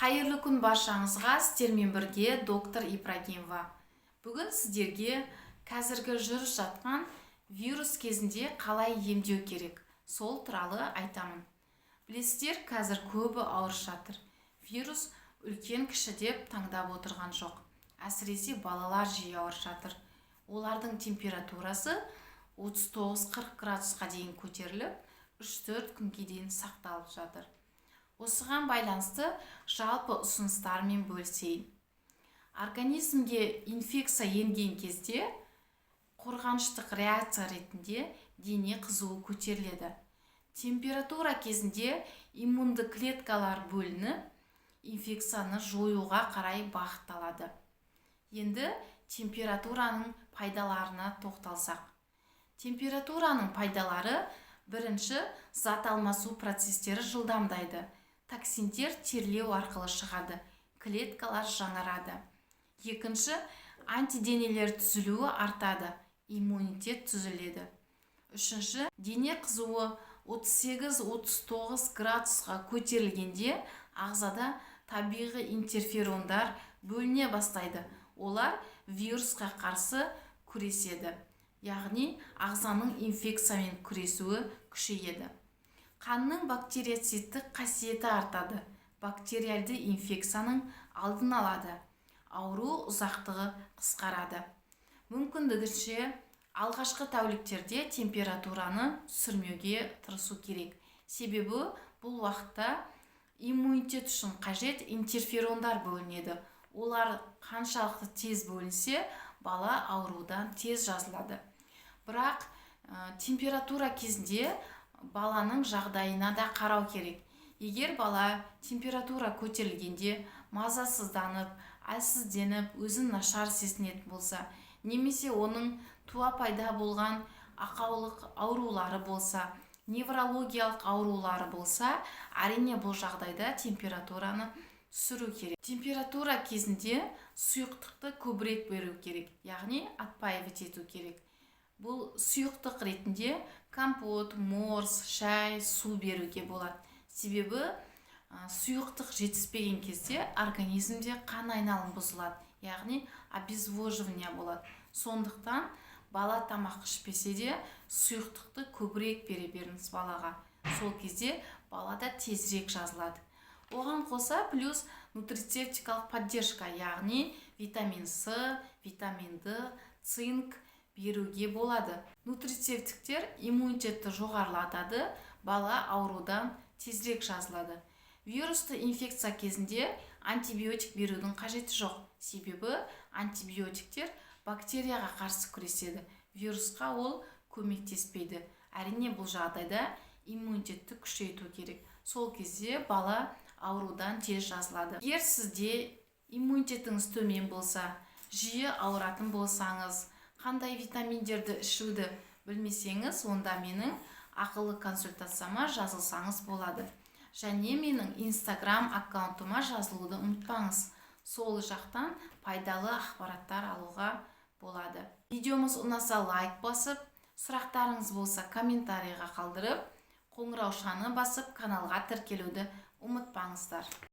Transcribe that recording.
Қайырлы күн баршаңызға, сіздермен бірге доктор Ибрагимова. Бүгін сіздерге қазіргі жүріп жатқан вирус кезінде қалай емдеу керек, сол туралы айтамын. Білесіздер, қазір көбі ауырып жатыр. Вирус үлкен кіші деп таңдап отырған жоқ. Әсіресе балалар жиі ауырып жатыр. Олардың температурасы 39-40 градусқа дейін көтеріліп, 3-4 күнге дейін сақталып жатыр. Осыған байланысты жалпы ұсыныстармен бөлісейін. Организмге инфекция енген кезде қорғаныштық реакция ретінде дене қызуы көтеріледі. Температура кезінде иммунды клеткалар бөлініп, инфекцияны жоюға қарай бағытталады. Енді температураның пайдаларына тоқталсақ. Температураның пайдалары: бірінші, зат алмасу процестері жылдамдайды. Токсиндер терлеу арқылы шығады, клеткалар жаңарады. Екінші, антиденелер түзілуі артады, иммунитет түзіледі. Үшінші, дене қызуы 38-39 градусқа көтерілгенде ағзада табиғи интерферондар бөліне бастайды. Олар вирусқа қарсы күреседі, яғни ағзаның инфекциямен күресуі күшейеді. Қанның бактерицидтік қасиеті артады, бактериалды инфекцияның алдын алады, ауру ұзақтығы қысқарады. Мүмкіндігінше алғашқы тәуліктерде температураны түсірмеуге тырысу керек. Себебі бұл уақытта иммунитет үшін қажет интерферондар бөлінеді. Олар қаншалықты тез бөлінсе, бала аурудан тез жазылады. Бірақ температура кезінде баланың жағдайына да қарау керек. Егер бала температура көтерілгенде мазасызданып, әлсізденіп, өзін нашар сезінетін болса, немесе оның туа пайда болған ақаулық аурулары болса, неврологиялық аурулары болса, әрине бұл жағдайда температураны түсіру керек. Температура кезінде сұйықтықты көбірек беру керек, яғни отпаивать ету керек. Бұл сұйықтық ретінде компот, морс, шай, су беруге болады. Себебі сұйықтық жетіспеген кезде организмде қан айналымы бұзылады, яғни обезвоживание болады. Сондықтан бала тамақ ішпесе де сұйықтықты көбірек бере беріңіз балаға. Сол кезде балада тезірек жазылады. Оған қоса плюс нутрицептикалық поддержка, яғни витамин С, витамин Д, цинк беруге болады. Нутрицептиктер иммунитетті жоғарылатады, бала аурудан тезірек жазылады. Вирусты инфекция кезінде антибиотик берудің қажеті жоқ. Себебі антибиотиктер бактерияға қарсы күреседі. Вирусқа ол көмектеспейді. Әрине бұл жағдайда иммунитетті күшейту керек. Сол кезде бала аурудан тез жазылады. Егер сізде иммунитетіңіз төмен болса, жиі ауыратын болсаңыз, қандай витаминдерді ішуді білмесеңіз, онда менің ақылы консультацияма жазылсаңыз болады. Және менің Instagram аккаунтыма жазылуды ұмытпаңыз. Сол жақтан пайдалы ақпараттар алуға болады. Видеомыз ұнаса лайк басып, сұрақтарыңыз болса комментарийға қалдырып, қоңыраушаны басып каналға тіркелуді ұмытпаңыздар.